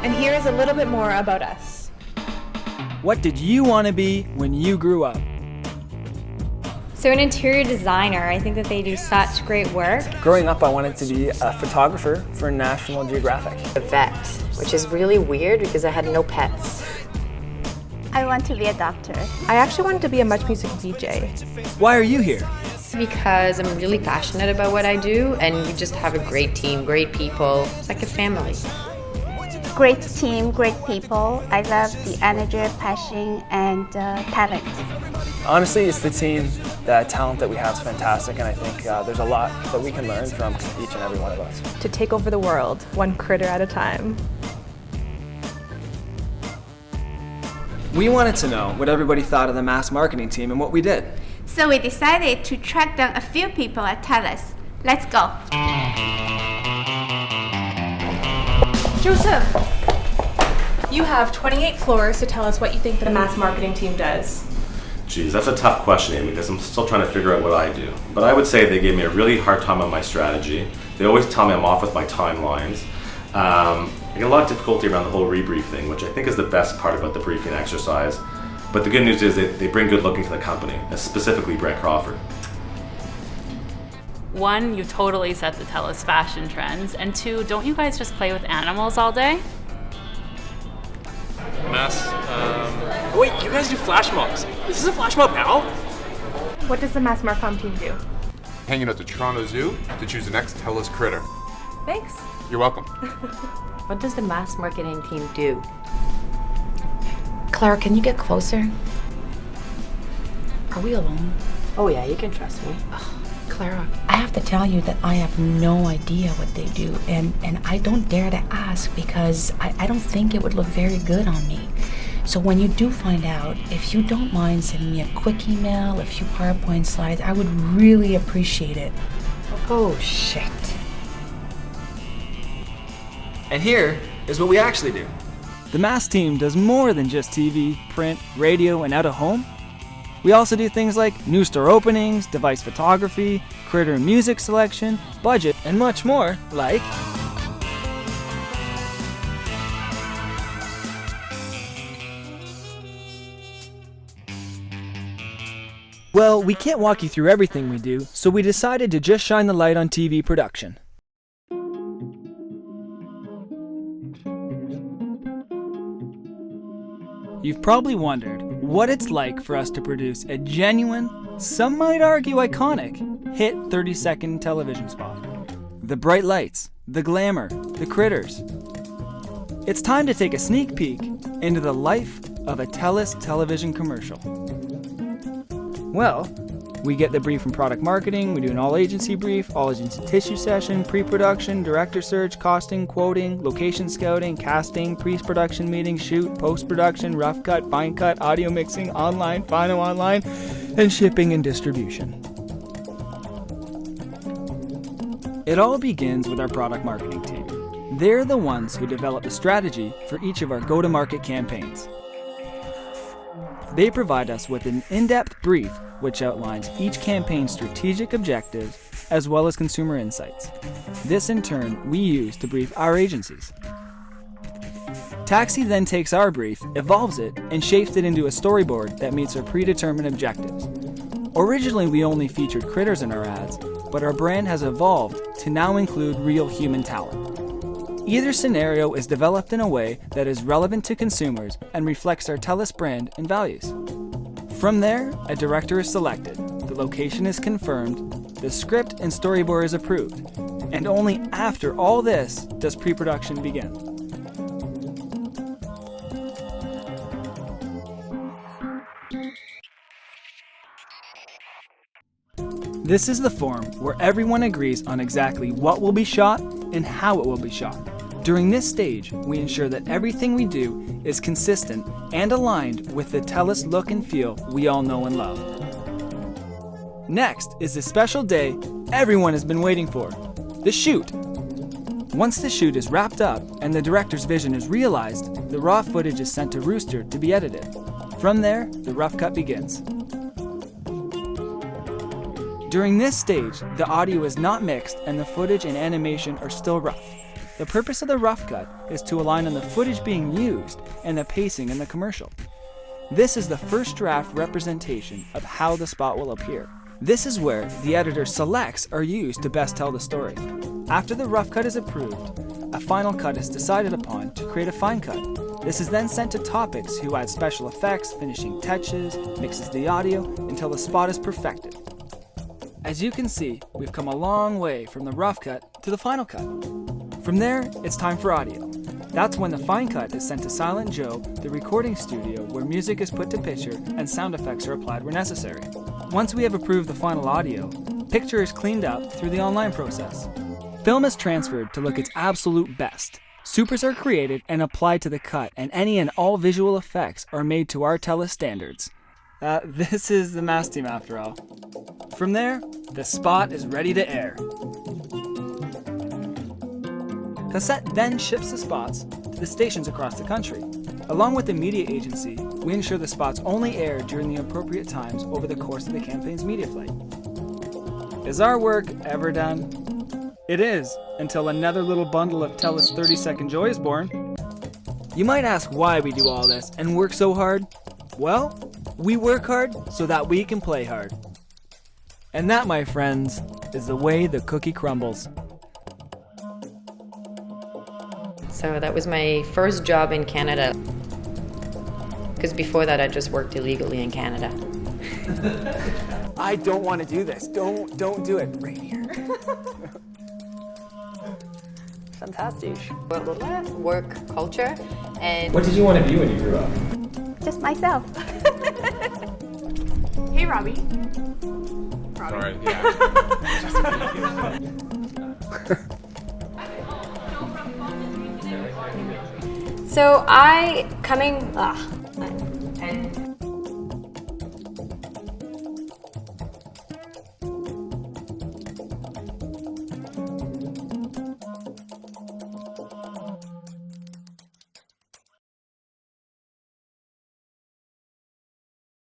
And here is a little bit more about us. What did you want to be when you grew up? So an interior designer, I think that they do such great work. Growing up, I wanted to be a photographer for National Geographic. A vet, which is really weird because I had no pets. I want to be a doctor. I actually wanted to be a Much Music DJ. Why are you here? Because I'm really passionate about what I do, and we just have a great team, great people. It's like a family. Great team, great people. I love the energy, passion, and talent. Honestly, it's the team. The talent that we have is fantastic, and I think there's a lot that we can learn from each and every one of us. To take over the world, one critter at a time. We wanted to know what everybody thought of the mass marketing team and what we did. So we decided to track down a few people at Telus. Let's go. Joseph, you have 28 floors to tell us what you think the mass marketing team does. Geez, that's a tough question, Amy, because I'm still trying to figure out what I do. But I would say they gave me a really hard time on my strategy. They always tell me I'm off with my timelines. I get a lot of difficulty around the whole rebrief thing, which I think is the best part about the briefing exercise. But the good news is they bring good looking to the company, specifically Brett Crawford. One, you totally set the Telus fashion trends, and two, don't you guys just play with animals all day? Wait, you guys do flash mobs. Is this a flash mob now? What does the mass marcom team do? Hanging out to Toronto Zoo to choose the next Telus critter. Thanks. You're welcome. What does the mass marketing team do? Clara, can you get closer? Are we alone? Oh yeah, you can trust me. Clara, I have to tell you that I have no idea what they do, and I don't dare to ask because I don't think it would look very good on me. So when you do find out, if you don't mind sending me a quick email, a few PowerPoint slides, I would really appreciate it. Oh shit. And here is what we actually do. The mass team does more than just TV, print, radio, and out of home. We also do things like new store openings, device photography, critter and music selection, budget, and much more, like well, we can't walk you through everything we do, so we decided to just shine the light on TV production. You've probably wondered what it's like for us to produce a genuine, some might argue iconic, hit 30-second television spot. The bright lights, the glamour, the critters. It's time to take a sneak peek into the life of a Telus television commercial. Well, we get the brief from product marketing, we do an all-agency brief, all-agency tissue session, pre-production, director search, costing, quoting, location scouting, casting, pre-production meeting, shoot, post-production, rough cut, fine cut, audio mixing, online, final online, and shipping and distribution. It all begins with our product marketing team. They're the ones who develop the strategy for each of our go-to-market campaigns. They provide us with an in-depth brief which outlines each campaign's strategic objectives as well as consumer insights. This in turn we use to brief our agencies. Taxi then takes our brief, evolves it, and shapes it into a storyboard that meets our predetermined objectives. Originally we only featured critters in our ads, but our brand has evolved to now include real human talent. Either scenario is developed in a way that is relevant to consumers and reflects our Telus brand and values. From there, a director is selected, the location is confirmed, the script and storyboard is approved, and only after all this does pre-production begin. This is the forum where everyone agrees on exactly what will be shot and how it will be shot. During this stage, we ensure that everything we do is consistent and aligned with the Telus look and feel we all know and love. Next is the special day everyone has been waiting for, the shoot. Once the shoot is wrapped up and the director's vision is realized, the raw footage is sent to Rooster to be edited. From there, the rough cut begins. During this stage, the audio is not mixed and the footage and animation are still rough. The purpose of the rough cut is to align on the footage being used and the pacing in the commercial. This is the first draft representation of how the spot will appear. This is where the editor selects are used to best tell the story. After the rough cut is approved, a final cut is decided upon to create a fine cut. This is then sent to Topics, who adds special effects, finishing touches, mixes the audio until the spot is perfected. As you can see, we've come a long way from the rough cut to the final cut. From there, it's time for audio. That's when the fine cut is sent to Silent Joe, the recording studio where music is put to picture and sound effects are applied where necessary. Once we have approved the final audio, picture is cleaned up through the online process. Film is transferred to look its absolute best. Supers are created and applied to the cut, and any and all visual effects are made to our Telus standards. This is the mass team after all. From there, the spot is ready to air. Cassette then ships the spots to the stations across the country. Along with the media agency, we ensure the spots only air during the appropriate times over the course of the campaign's media flight. Is our work ever done? It is, until another little bundle of Telus 30-second joy is born. You might ask why we do all this and work so hard. Well, we work hard so that we can play hard. And that, my friends, is the way the cookie crumbles. So that was my first job in Canada. Because before that, I just worked illegally in Canada. I don't want to do this. Don't do it. Right here. Fantastic. Work culture and... What did you want to be when you grew up? Just myself. Hey, Robbie. Sorry, yeah. So